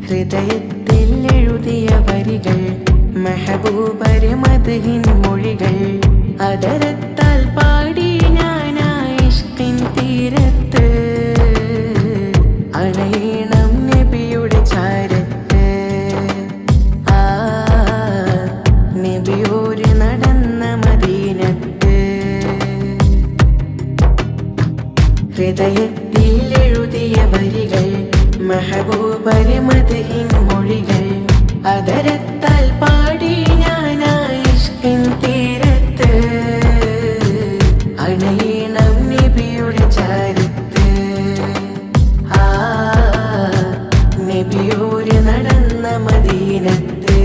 ഹൃദയത്തിൽ എഴുതിയ വരികൾ മെഹബൂബരെ മദ്ഹിൻ മൊഴികൾ അതരത്താൽ പാടി ഞാനാ ഇഷ്കിൻ തീരത്ത് അണയണം നബിയുടെ ചാരത്ത് ആ നബിയോര് നടന്ന മദീനത്ത് ഹൃദയത്തിൽ എഴുതിയ വരികൾ മെഹബൂബരെ മദ്ഹിൻ മൊഴികൾ അതരത്താൽ പാടി ഞാനാ ഇഷ്കിൻ തീരത്ത് അണയണം നബിയുടെ ചാരത്ത് ആ നബിയോര് നടന്ന മദീനത്ത്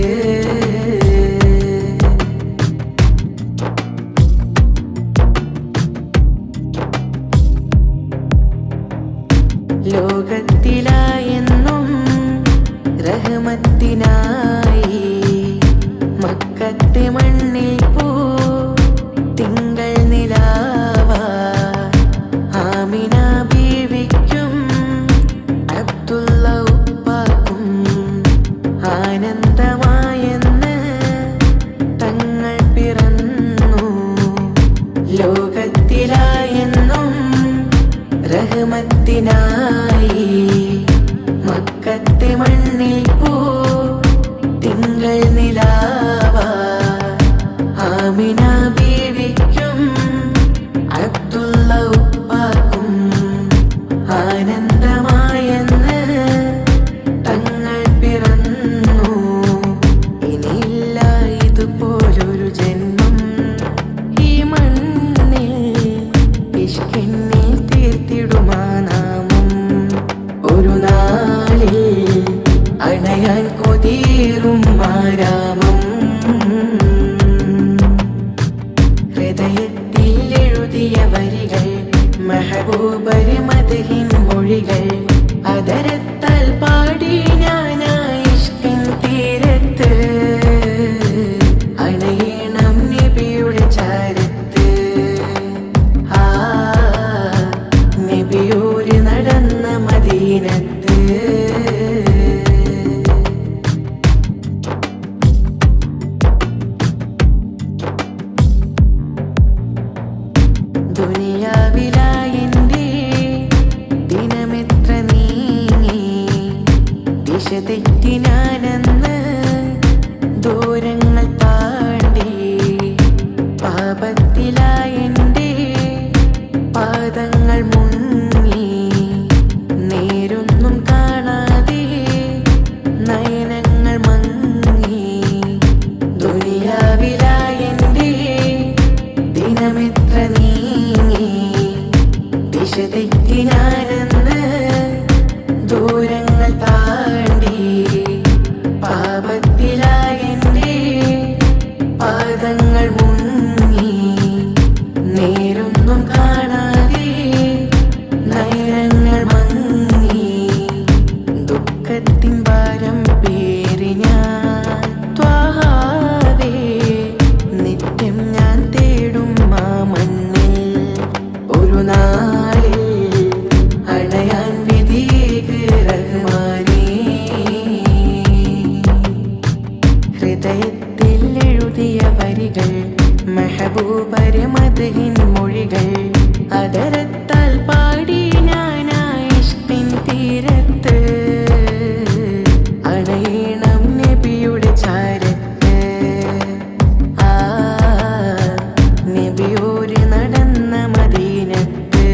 ലോകത്തിലായെന്നും റഹ്മത്തിനായി മക്കത്തെ മണ്ണിൽ പോ തിങ്കൾ നിലാവാ ആമിന ബീവിക്കും അബ്ദുള്ള ഉപ്പാക്കും ആനന്ദമായെന്ന് തങ്ങൾ പിറന്നു ലോകത്തിലായെന്നും റഹ്മത്തിനായി മക്കത്തെ മണ്ണിൽ പോ തിങ്കൾ നിലാവാ ആമിന ബീവിക്കും അബ്ദുള്ള ഉപ്പാക്കും ആനന്ദമായെന്ന് തങ്ങൾ പിറന്നു ഇനിയില്ല ഇതുപോലൊരു ജന്മം ഈ മണ്ണിൽ ഇഷ്കിന്നിൽ തീർത്തിടുമാ നാമം ഒരു നാളിൽ അണയാൻ കൊതിയേറും ആരാമം ഹൃദയത്തിൽ എഴുതിയ വരികൾ മെഹബൂബരെ മദ്ഹിൻ മൊഴികൾ അതരത്താൽ പാടി ഞാനാ ഇഷ്കിൻ തീരത്ത് അണയണം നബിയുടെ ചാരത്ത് ആ നബിയോര് നടന്ന മദീനത്ത് ദുനിയാവിലായെന്റെ ദിനമെത്ര നീങ്ങി ദിശ തെറ്റി ഞാനെന്ന് ദൂരങ്ങൾ താണ്ടി പാപത്തിലായെന്റെ പാദങ്ങൾ മുങ്ങി നേരൊന്നും കാണാതെ നയനങ്ങൾ മങ്ങി ദുനിയാവിലായെന്റെ ദിനമെത്ര നീങ്ങി ദിശ തെറ്റി ഞാനെന്ന് ദൂരങ്ങൾ താണ്ടി പാപത്തിലായെന്റെ പാദങ്ങൾ മുങ്ങി നേരൊന്നും കാണാതെ നയനങ്ങൾ മങ്ങി ദുഃഖത്തിൻ ഭാരം പേറി ഞാൻ ത്വാഹാവേ നിത്യം ഞാൻ തേടും ആ മണ്ണിൽ ഒരു നാളിൽ അണയാൻ വിധിയേക് റഹ്മാനേ ഹൃദയത്തിൽ എഴുതിയ വരികൾ മെഹബൂബരെ മദ്ഹിൻ മൊഴികൾ അതരത്താൽ പാടി ഞാനാ ഇഷ്കിൻ തീരത്ത് അണയണം നബിയുടെ ചാരത്ത് ആ നബിയോര് നടന്ന മദീനത്ത്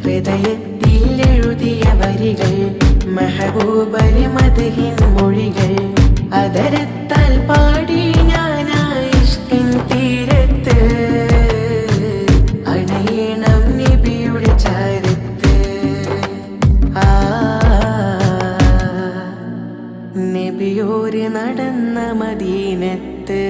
ഹൃദയത്തിൽ എഴുതിയ വരികൾ മെഹബൂബരെ മദ്ഹിൻ മൊഴികൾ അതരത്താൽ പാടി ഞാനാ ഇഷ്കിൻ തീരത്ത് അണയണം നബിയുടെ ചാരത്ത് ആ നബിയോര് നടന്ന മദീനത്ത്